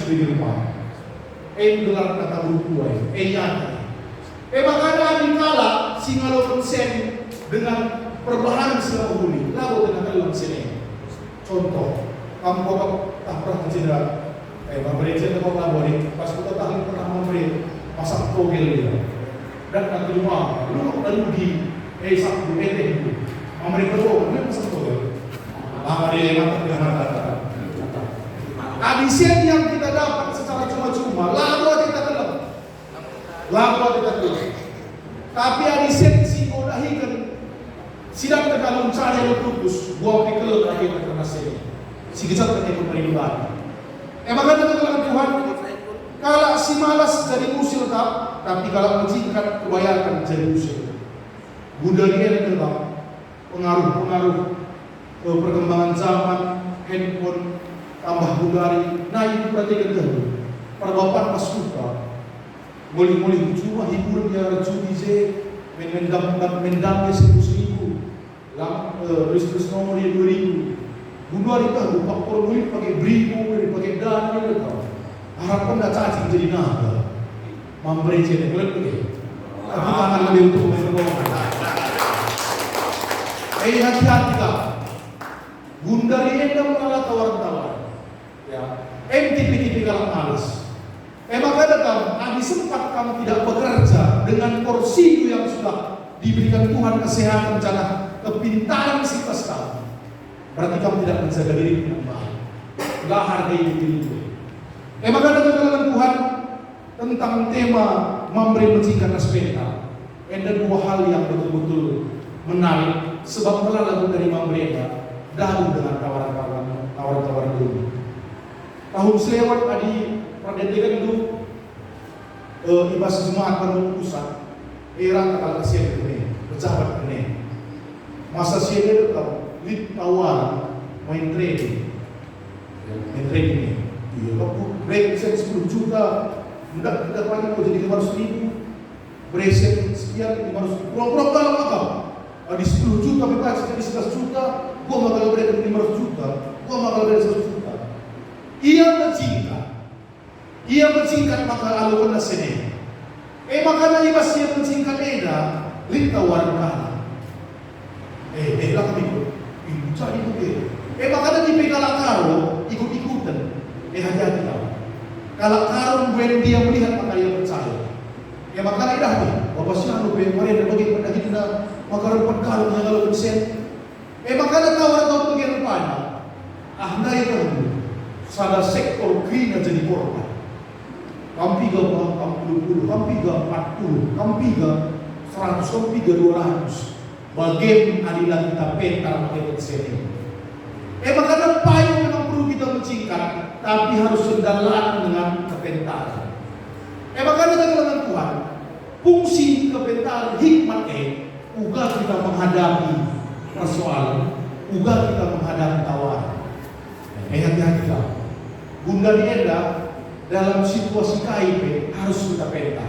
spiritual. Gelar kata bukuai, yata. Makanya dikala singalo konsen dengan perbahanan selama buli, lalu dengan dalam sini. Contoh, kamu bapak tak pernah cedera, memberi cedera kau labori, pas kita tak pernah memberi pasang togel dia, dan nak terima, lu rugi, sabtu itu, memberi kedua, lu pasang togel, dia yang dengan kata. Adisian yang kita dapat secara cuma-cuma, lalu kita telah. Tapi adisian si kodahikan, sidang terkalung cari yang putus, buah pikir lagi karena sini. Si kecil terkait perlindungan. Makanya kata Tuhan, kalau si malas jadi usil tak, tapi kalau menjingkat kebayangkan jadi usil. Budaya ini tentang pengaruh perkembangan zaman, handphone, tambah bulari, nah itu berarti kan perbapan pas suka boleh cuma hiburan dia judi je mendamnya 1.000 list nomor dia 2.000 bulari kan lupa boleh pakai beribu pakai dana harapan dah cacing jadi naga memberi je kelak begini tapi tangan lebih untuk berbohong hati-hati kah bundari endam malah tawar-tawar ya, tipe-tipe kalau males. Makanya kamu, sempat kamu tidak bekerja dengan porsi itu yang sudah diberikan Tuhan kesehatan, jangan kepintaran sitas kamu. Berarti kamu tidak menjaga diri dengan baik. Gak hargai diri. Makanya kata Tuhan tentang tema memberi menjingkat aspeta. Ada dua hal yang betul-betul menarik. Sebab telah lagu dari mereka dahulu dengan tawaran dulu. Tahun selewat tadi perdedekan dulu ibas jemaat baru pusat era kakak kasihan kene pejabat kene masa siapa itu lead tawar main trading ini iya aku break 10 juta tidak lagi mau jadi 500.000 break sekian 500 pulang kalau apa di 10 juta bebas jadi 11 juta gua bakal break 500 juta gua bakal break 100 juta. Ia bersingkat maka lalu kena sini. Makanya ibas ia bersingkat lintah warna. Lah kami ikut. Cari itu makanya di pegala karo ikut-ikutan. Hati-hati kau. Kalau karo when dia melihat maka dia percaya. Makanya dah ni. Bapak siapa lu kemarin bagi pada kita maka rupat karo yang kalau konsen. Makanya tahu bagian rupanya. Nah itu. Sada sektor kena jadi korban. Kampiga 40, kampiga 40, kampiga 100, kampiga 200. Bagaimana adilah kita pentar pakai konsep. Makanya payung memang perlu kita mencingkat, tapi harus sendalan dengan kepentaran. Makanya kata Tuhan, fungsi kepentaran hikmat uga kita menghadapi persoalan, uga kita menghadapi tawaran. Hati-hati kau. Bunda Dienda dalam situasi KIP harus kita pentar.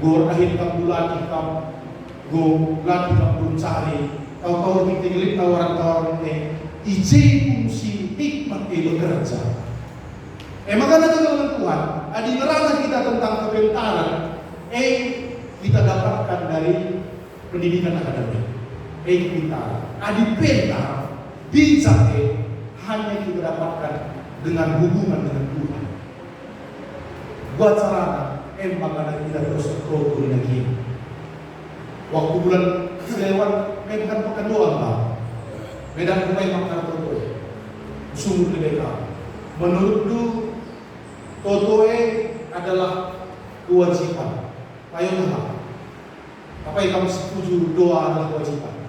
Gor akhir kamu latih kamu, latih kamu cari. Kau tinggalin tawaran-tawaran fungsi hikmat bekerja. Makanya dengan Tuhan, adi neraka kita tentang kepentaran, kita dapatkan dari pendidikan akademik. Kita adi pentar, bijak hanya kita dapatkan dengan hubungan dengan Tuhan. Buat sarana, makanya kita terus berdoa lagi. Waktu bulan selewat, memang pakai doa lah. Medan rumah yang makan berdoa. Sungguh mereka. Menurut lu, totoe adalah kewajiban. Ayolah. Apa yang kamu setuju doa adalah kewajiban?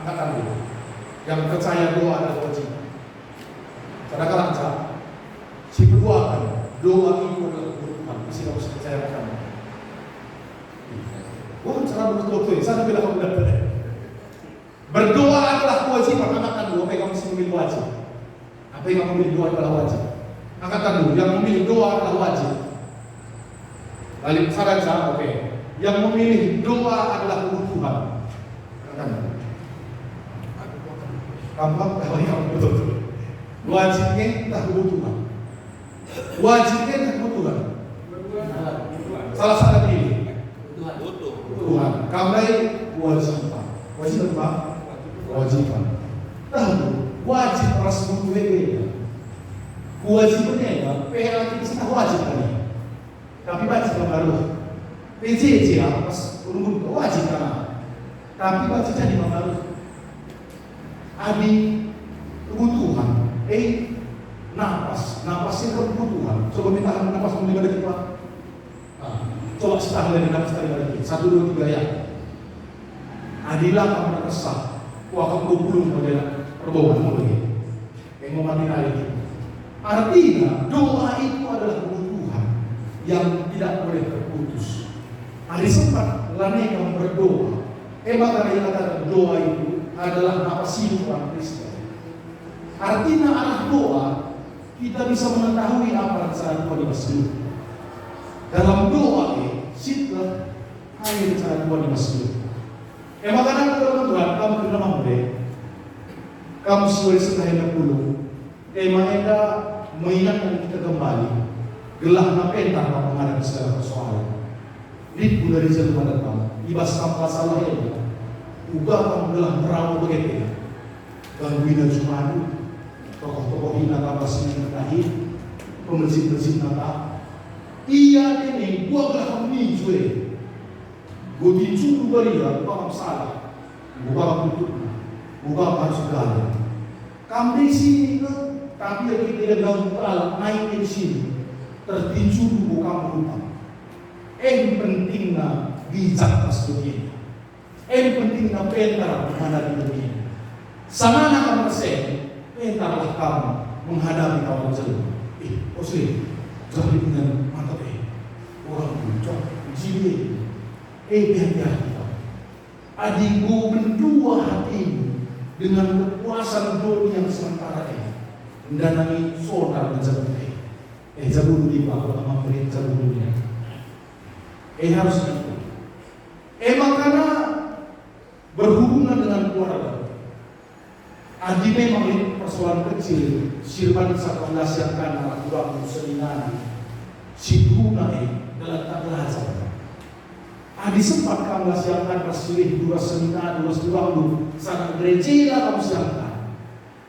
Angkat dulu. Yang percaya doa adalah kewajiban. Kadang-kadang si berdoakan doa itu adalah kebutuhan. Mesti kamu percaya kamu. Cara berdoa saya bilang kamu dapat. Berdoa adalah kewajiban. Angkatan dulu. Apa yang kamu mesti memilih wajib? Apa yang kamu memilih doa adalah wajib? Angkatan dulu. Yang memilih doa adalah wajib. Lalu saran oke. Yang memilih doa adalah kebutuhan. Angkatan dulu. Gampang kalau yang betul-betul. Wajibnya tak kebutuhan. Wajibnya tak kebutuhan. Salah satu ini. Kebutuhan. Kamai kewajiban. Wajib apa? Kewajiban. Tahu wajib ras butuh beda. Kewajibannya ya, PLA kita wajib kan. Tapi wajib kan baru. PJJ pas urut wajib kan. Tapi wajib jadi baru. Adi kebutuhan. Napas itu kebutuhan. Coba minta napas mau 5 detik Pak. Coba setahun dari napas tadi lagi. 1, 2, 3 ya. Adilah kamu kesah. Akan 20 model perbohongan lagi. Yang mau mati lagi. Artinya doa itu adalah kebutuhan yang tidak boleh terputus. Hari sempat lane kamu berdoa. Maka dia katakan doa itu adalah napas hidup orang Kristen. Artinya arah doa kita bisa mengetahui apa rencana Tuhan di masa depan. Dalam doa sitlah hanya rencana Tuhan di masa depan. Makanya Tuhan kamu kena mampu. Kamu sesuai setahun puluh. Eda mengingatkan kita kembali. Gelah napentar kamu menghadapi segala persoalan. Ribu dari jauh datang. Ibas kamu salah ya. Ubah kamu gelah merawat begitu. Gangguin Jumadu. Tokoh-tokoh hina kapasnya yang terakhir. Pembersih-bersih nata. Iya ini gua gelah kamu ninjue. Gue dicuru balik, bukan salah, bukan tutup, bukan harus segala. Kamu di sini tapi yang kita gagal naik di sini, tertincuru bukan lupa. Pentingnya bijak pas begini, pentingnya pintar menghadapi begini. Sana kamu persen, pintarlah kamu menghadapi kawan jauh. Osli, jadi dengan mata orang bucok, jili. Hati-hati. Adikku berdua hatimu dengan kepuasan dunia yang sementara ini. Mendanangi saudara dan jabul. Jabul di bawah sama perin jabulnya. Harus itu. Makanya berhubungan dengan keluarga. Adi memang persoalan kecil. Sirpan saat menasihatkan anak buahmu selingan. Siduna dalam tak belajar. Adi sempat kamu siapkan rasulih dua seminar, dua waktu sangat gereja kamu siapkan.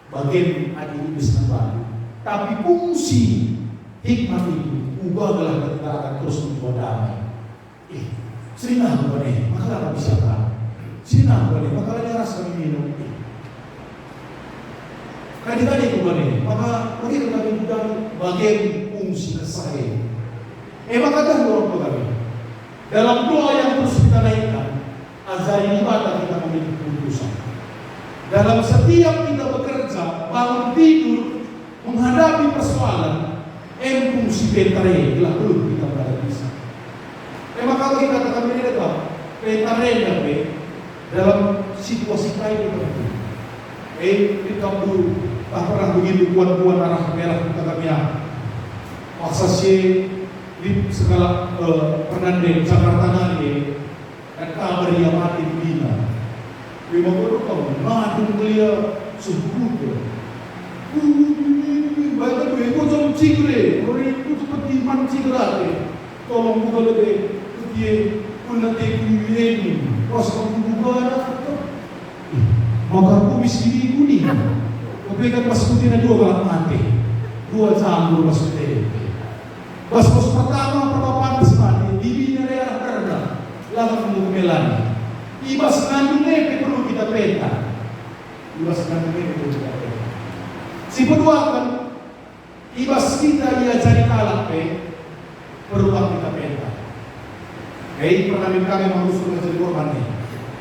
Bagian adi ini bisa kembali. Tapi fungsi hikmat itu ubahlah ketika akan terus membawa damai. Serinah bukan maka kamu siapkan. Serinah bukan maka dia rasa minum. Kali-kali bukan maka begitu kami bukan bagian fungsi kesahaya. Maka dah dorong kami. Dalam doa yang terus kita naikkan, azari ibadah kita memiliki keputusan. Dalam setiap kita bekerja, bangun tidur, menghadapi persoalan, fungsi pentare telah belum kita berada di sana. Memang kalau kita katakan ini dekat, pentare dalam situasi kayak itu. Kita dulu tak pernah begitu kuat-kuat arah merah kita kami maksa di segala Fernande Jakarta nanti dan kabar yang mati bina. Lima puluh tahun, madung belia subuh tu. Baiklah, ibu jom cingre, orang itu seperti man cingre. Tolong buka lebih, dia pun nanti ini, pas kamu buka ada. Maka aku miskin ibu ni. Tapi kan pas kutina 2 kali mati, 2 campur pas kutina. Bos-bos pertama pertapaan semati di daerah Kerda lalu kemudian ibas ngandungnya perlu kita peta. Ibas ngandungnya perlu kita peta. Si kedua kan ibas kita ia cari kalak perlu kita peta. Pernah kami mengusung menjadi korban ini.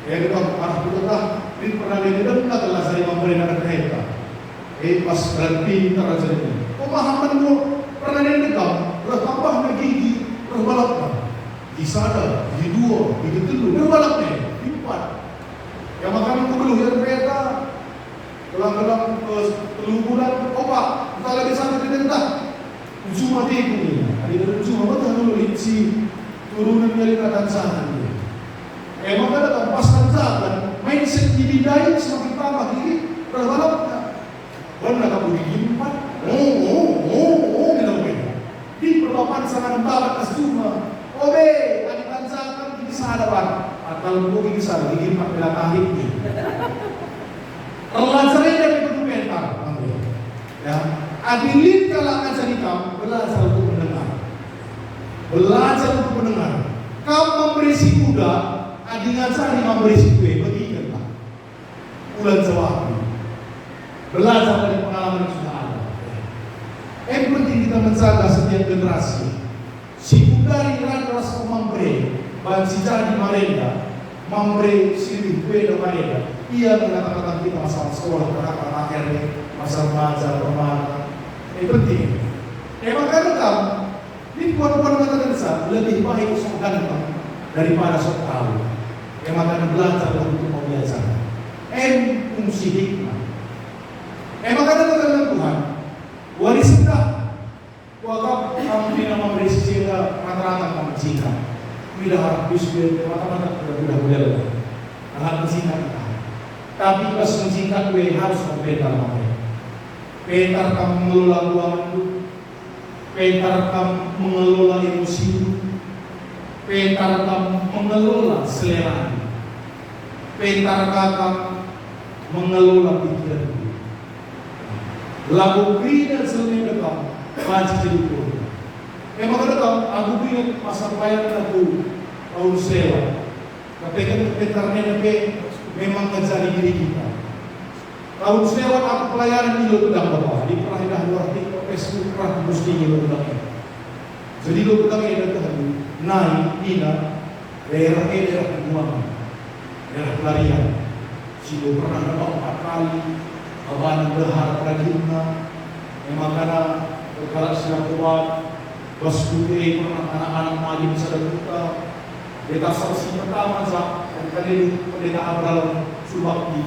Kita arah kita ini pernah kita telah saya memberikan kereta. Pas berarti terasa ini. Pemahaman itu pernah kita bertambah lagi berbalapnya di sana, di 2, di 3, berbalapnya di 4. Yang makan kebeluh yang kereta gelang-gelang 3 bulan opak kita lagi sana di tentang ujung mati ini ada ujung apa dulu si turunan dari kata sana maka datang pas tanjakan mindset dibidai semakin tambah ini berbalapnya benar kamu di 4 Di perlapan sangat membawa ke semua. Obe, ada tansakan gigi sadaran. Atau buku gigi sadar, gigi mak bela tarik ni. Relansarnya dari dokumentar. Ya, adilin kalangan sanikam belajar untuk mendengar. Belajar untuk mendengar. Kau memberi si muda, adingan sari memberi si kue, bagi kan? Ulan jawab. Belajar dari pengalaman yang sudah ada. Yang penting kita menjaga setiap generasi. Si budari rasa memberi, bahan si jadi mereka, memberi si kue dan mereka. Ia mengatakan kita masalah sekolah, akhirnya masalah remaja, remaja. Ini penting. Emang kadang ini puan-puan kata besar lebih baik sok ganteng daripada sok tahu. Yang akan belajar untuk membiasa. Fungsi hikmah. Emang kata Tuhan, waris enggak? Wakaf kamu tidak memberi secara rata-rata kamu cinta. Tidak harap biskuit, mata-mata tidak boleh. Alat mencinta kita. Tapi pas mencinta gue harus mempetar kamu. Petar kamu mengelola keuangan itu. Petar kamu mengelola emosi itu. Petar kamu mengelola selera. Petar kamu mengelola pikiran itu. Lagu bina selama dekat wajib jadi pun. Emang dekat aku bina masa pelayanan aku tahun sewa. Tapi kan petarnya nanti memang menjadi diri kita. Tahun sewa aku pelayanan di lo pedang bapak di pelayanan luar di Facebook perang mesti lo pedang. Jadi lo pedang ini dekat naik ina daerah kedua daerah pelarian. Si lo pernah dapat 4 kali. Abang berharap rajinnya, memang karena berkarat siap kuat, bos putih pernah anak-anak maju bisa kita. Kita saksi pertama sah, kali pendeta Abraham Subakti,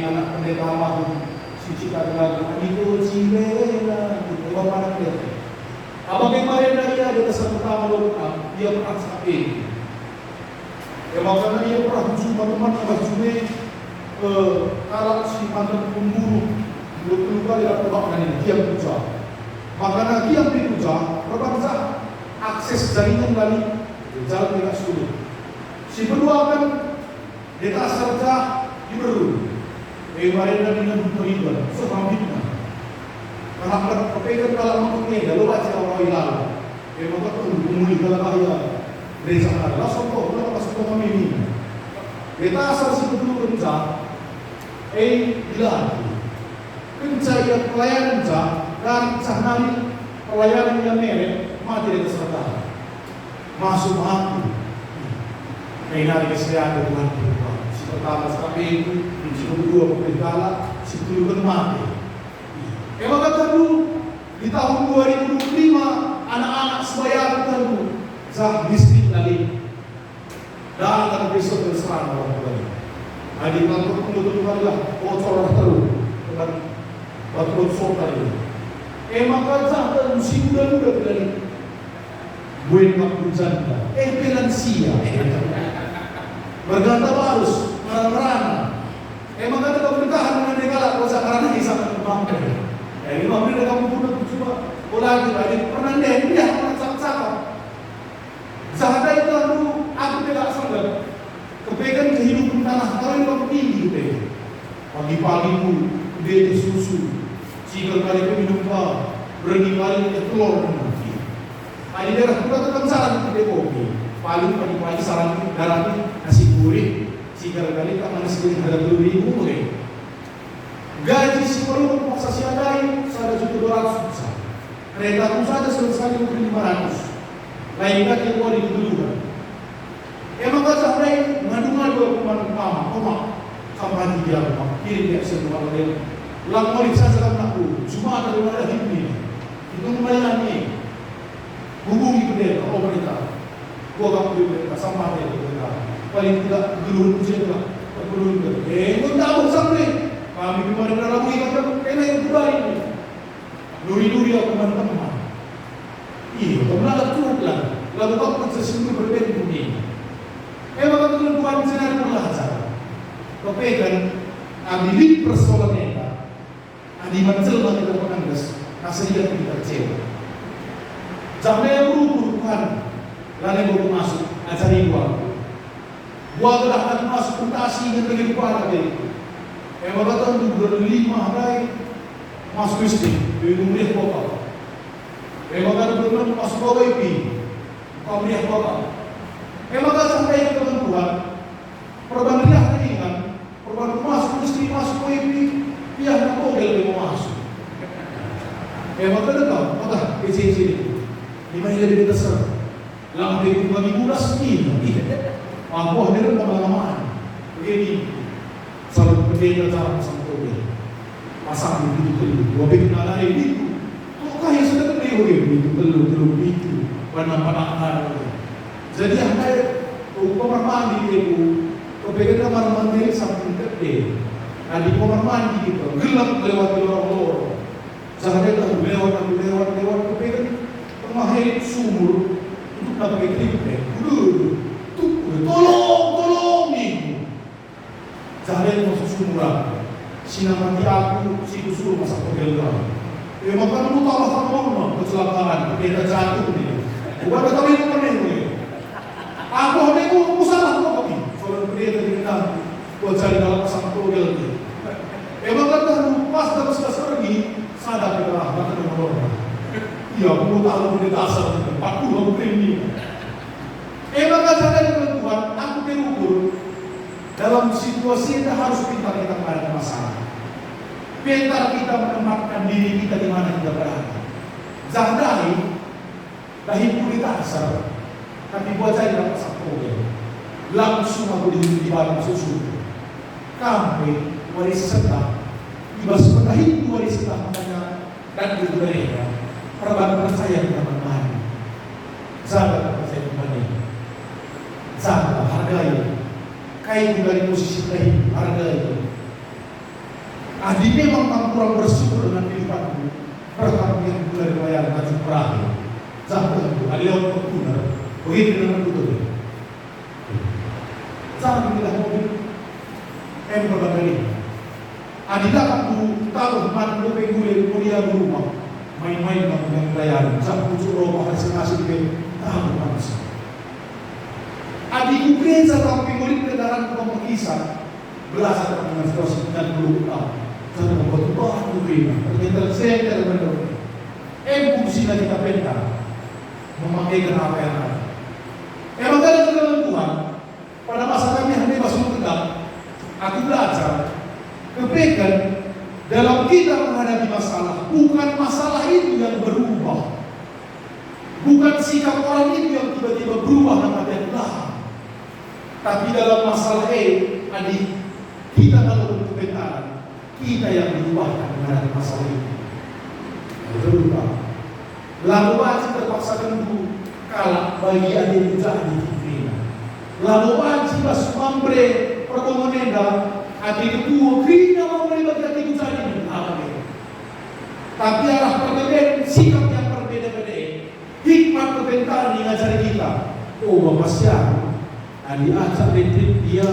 anak pendeta Mahum, si cita lagu itu cilela, itu bapak dia. Abang kemarin dia kesan pertama lokal, dia pernah sakit. Memang karena dia pernah berjumpa teman abang Jume. Kalau si mantan pembunuh 20 kali dapat makan ini diam puja. Makanya diam puja, berbangsa akses jaringan kali jalan tidak sulit. Si berdua kan deta serta diberu. Kemarin dan dengan beribadah sehabisnya. Karena kepegang kalau mengkene, lalu baca orang hilang. Memang betul umuri kalau bahaya. Desa ada langsung kok, langsung kami ini. Deta asal si berdua kerja. Bilang pencahaya pelayanan dan sahnari pelayanan yang merek mati dari kesertaan masuk hati dari kesehatan Tuhan kita si pertama sampai itu si kedua pemerintah si kedua mati emang kata dulu di tahun 2025 anak-anak sebaya tertentu sah listrik lagi dan akan besok terserang orang tua adik kantor kemudian lah bocor terus dengan batu tadi. Maka jangan musim muda dari buat maklujan lansia. Berganta harus merana. Maka ada pemerintahan dengan negara kuasa karena hisap kembang. Ini pemerintah kamu pun coba ulangi lagi pernah dia pernah cakap. Zahada itu aku tidak sadar. Kepegang kehidupan tanah kalian kamu tinggi gitu. Pagi-pagi pun dia susu, jika kali itu minum berani kali itu telur nanti. Ada daerah kita tetap saran kita kopi. Paling pagi-pagi saran darah nasi goreng. Jika kali tak mana sekali ada 2.000 boleh. Gaji si perlu paksa si adai saya juga 200 besar. Kereta pun saja selesai 500. Lain kali yang boleh dituduhkan. Emang kata mereka mengadu-ngadu mama, sampai dia kirim dia semua orang lang mau saya sekarang aku cuma ada mana ini itu kembali ini hubungi pendeta pemerintah gua kamu pendeta sama dia pendeta paling tidak gelur ujian lah perlu itu tahu sampai kami kemarin dalam ini kata kena yang kedua ini duri-duri aku teman-teman iya kebenaran Tuhan lah lalu kau sesuatu berbeda ini maka Tuhan senang belajar kepegang ambil persoalan mereka di menjelma kita penanggas Nasanya kita kecewa. Jamnya yang berurutan, lalu baru masuk ajari gua telah akan masuk puntasi yang lagi lupa lagi. Emang kata tu 5 hari masuk istri, minum dia apa? Emang kata belum masuk bawah IP, kau melihat apa? Emang kata sampai yang ketentuan, perbandingan dia ringan, perbandingan masuk istri masuk bawah IP, dia nak kau dia mau masuk. Emang kata kau, sini. Di mana dia besar? Lang dia bagi mudas ni. Aku ada pengalaman. Begini, selalu berbeda cara pasang toge. Pasang begitu. Gua bikin ala ini. Kok yang sudah terlihat begitu telur itu warna. Jadi ada kamar mandi itu. Kau pegang kamar mandi sampai gede. Ada kamar mandi itu gelap lewat lorong. Sehari itu lewat. Kau pegang mahir sumur untuk pakai triplet. Tolong nih. Sehari masuk sumur. Sinar mati aku, si suruh masak pegel. Maka kamu tahu sama kecelakaan, beda jatuh nih. Bukan kata ini pening. Aku hanya salah kok nih. Soalnya beda kita, buat cari dalam pasang pegel nih. Maka pas dapat pergi, sadar kita bahkan dengan orang. Ya, aku tahu di dasar aku mau ini. Maka saya dengan Tuhan, aku terukur dalam situasi yang harus pintar kita menghadapi masalah. Pintar kita menempatkan diri kita di mana kita berada. Jangan dahi pun di dasar, tapi buat saya dapat satu langsung aku di bawah susu. Kami waris sedang, ibas penahi waris sedang makanya dan budaya. Perbankan saya teman-teman, zakat saya kembali, zakat hargai, kain dari posisi lain hargai. Adi memang kurang bersyukur dengan kehidupanku, berharap yang dari bayar maju berakhir. Zakat itu ada yang berguna, begitu dengan betul. Jangan bilang mobil, berbagai. Adi tak aku tahu mana lebih mulia rumah. Main-main dengan bayaran, sampai suruh hasil tahu manusia. Adikku gereja tapi murid kendaraan pemeriksaan belasan dengan 90 tahun. Saya membuat bahan dunia, ternyata saya tidak mengerti. Fungsi kita pentas memakai apa yang ada. Emang dalam Tuhan, pada masa kami hanya masuk tegak, aku belajar kepekan. Dalam kita menghadapi masalah, bukan masalah itu yang berubah. Bukan sikap orang itu yang tiba-tiba berubah dan Allah. Tapi dalam masalah adik, kita kalau berkomentar, kita yang berubahkan menghadapi masalah itu. Berubah. Lalu wajib terpaksa tentu kalah bagi adik juga adik kita. Lalu wajib masuk mambre perkomenenda adik kedua kita mambre bagi adik juga. Tapi arah perbedaan sikap yang berbeda-beda, hikmat perbedaan yang ngajari kita. Oh, Bapak siapa? Adi acak retreat dia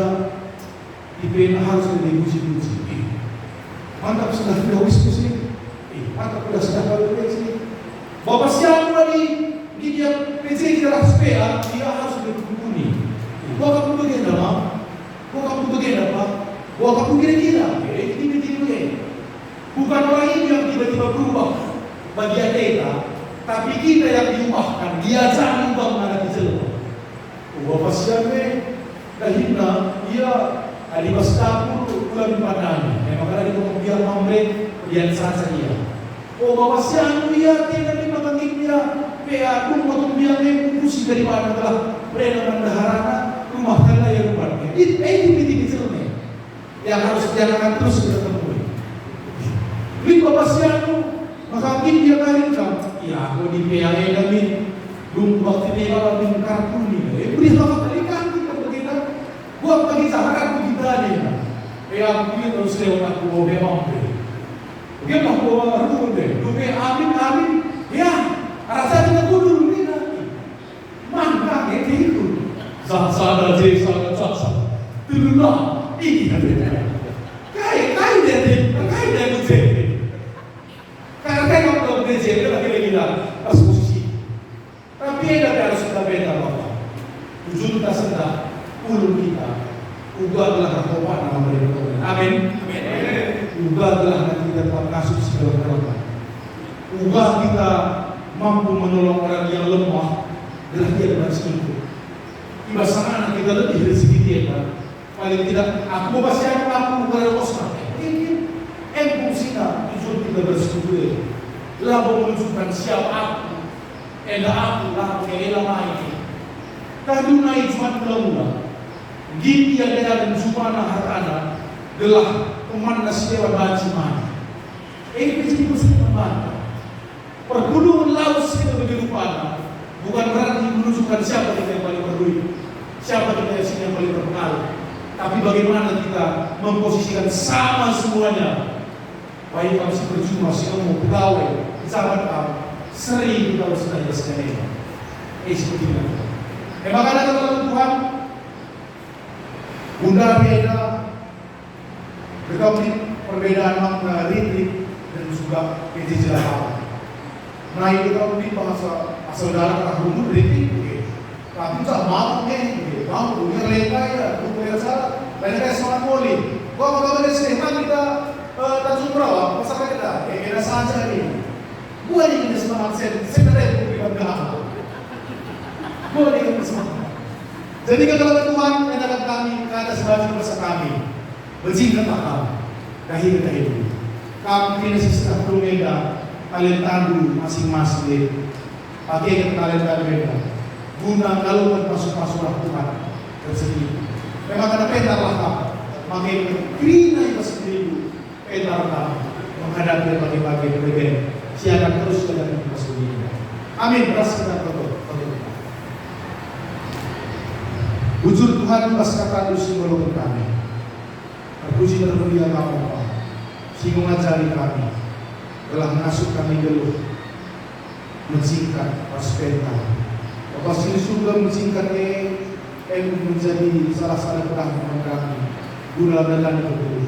dipena harus diuji-uji. Mantap sudah diskusi ini. Mantap sudah diskusi. Bapak siapa di dia PC kita SPA dia harus dikumpuli. Bapak pun begini apa? Bapak pun kira-kira. Bukan orang ini yang tiba-tiba berubah bagi kita, tapi kita yang diubahkan. Dia jangan ubah menghadapi jelma. Bapak siapa? Dahina, ia ada pas dapur bulan padanya. Memang ada di kemudian mamre dia saja dia. Bapak siapa? Ia tidak dimakan dia. PA aku mau bilang pusing dari mana telah beredar mendaharana rumah tangga yang rumahnya. Ini jelma yang harus dijalankan terus kita temui. Beli Bapak siapa? Maka dia kali kan? Ya, aku di PAE kami belum waktu ini kalau di kartu ini. Beri Bapak kali kan kita begitu. Buat bagi sahabat kita ni. Aku ini terus lewat aku mau memang. Dia mau bawa rumah deh. Lupa amin. Ya, rasa kita kudu ni nanti. Mangga itu. Sada. Tulah ini ada. Kai dia tu. Karena bilang pas posisi. Tapi ada harus kita beda Bapak. Tujuan kita sedang ulun kita. Ubah adalah bertobat nama mereka. Amin. Ubah adalah nanti kita dapat kasus segala kelemahan. Ubah kita mampu menolong orang yang lemah adalah dia dengan selingkuh. Tiba sana kita lebih rezeki dia kan. Paling tidak aku pasti aku bukan kosong. Ini fungsinya tujuan kita bersekutu. Lalu menunjukkan siapa aku. Aku lah yang ini. Kaduna cuma mula-mula. Gini yang ada dan sumana harana adalah teman nasi dewa banci mana. Ini prinsip teman. Pergunungan laut kita begitu pada bukan berarti menunjukkan siapa kita yang paling berduit, siapa kita yang paling terkenal, tapi bagaimana kita memposisikan sama semuanya. Baik kami percuma, si kamu pegawai, sahabat kamu, sering kita harus tanya sebenarnya. Seperti itu. Makanya teman Tuhan, Bunda beda, berkali perbedaan makna retreat dan juga kejelas. Nah itu kalau di bahasa saudara nak rumah retreat, tapi tak mau mau punya leka ya, punya salah, banyak yang semangat poli. Kalau dari sini kita Tanjung Perawa, pasal kita saja ni. Buat ini semangat saya bukan berapa. Buat ini semangat. Jadi kalau Tuhan menyatakan kami, kata sebagai masa kami, berjingkat kami, kahir hidup. Kami kini sistem rumeda, kalian tandu masing-masing, pakai kalian berbeda. Guna kalau masuk Tuhan tersendiri. Memang kena petarlah kami, makai kerina yang sendiri, petarlah menghadapi berbagai berbeda. Siakan terus dengan sendiri. Amin. Beras kita tutup. Wujud Tuhan pas kata dusi melalui kami. Terpuji termulia kamu Bapa. Si mengajari kami, telah mengasuh kami geluh, menjingkat pas penta. Bapak sini surga menjingkat menjadi salah perang kami. Guna dan bergeluh.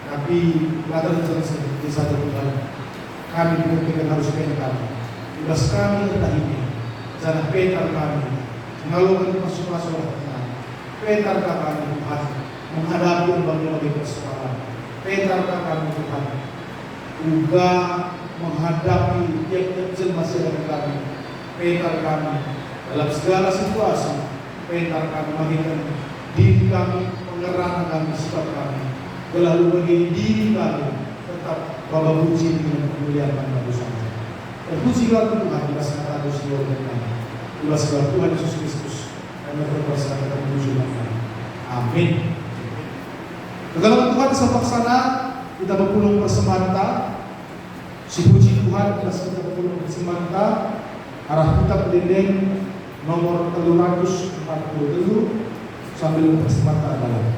Tapi latar di satu Tuhan, kami benar-benar harus penta. Tugas kami adalah ini. Jangan penta kami. Mengalukan masuk-masuk Tuhan. Petarkah kami Tuhan menghadapi berbagai persoalan. Petarkah kami Tuhan juga menghadapi tiap-tiap masih ada kami. Petar kami dalam segala situasi. Petar kami menghidupkan diri kami, pengerangan kami, sikap kami. Lalu bagi diri kami tetap Bapak puji dengan kemuliaan Bapak saja. Terpujilah Tuhan di atas kata dosa kami. Tugas Tuhan Yesus Kristus kami berkuasa dan menuju kami. Amin. Dalam Tuhan sepaksana kita berpulung bersemanta. Si puji Tuhan kita berpulung bersemanta. Arah kita pendendeng nomor 347 sambil bersemanta dalam.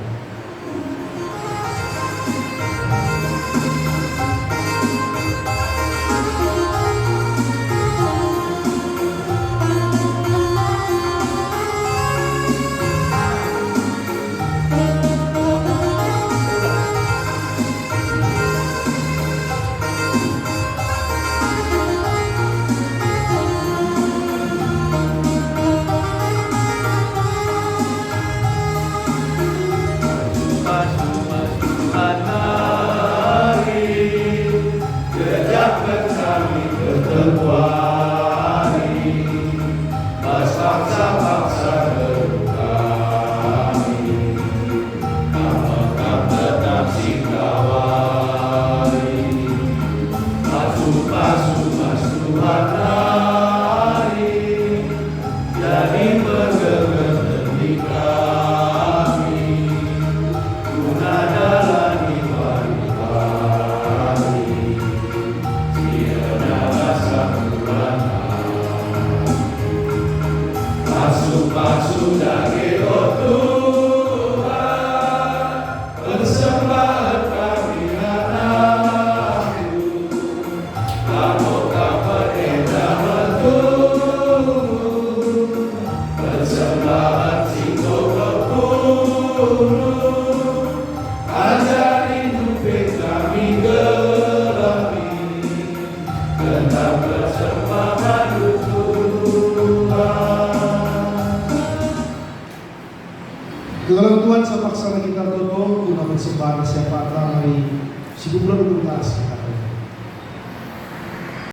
Dalam Tuhan, saya paksa kita berdoa untuk persembahan siapa dari si bulan untuk kita.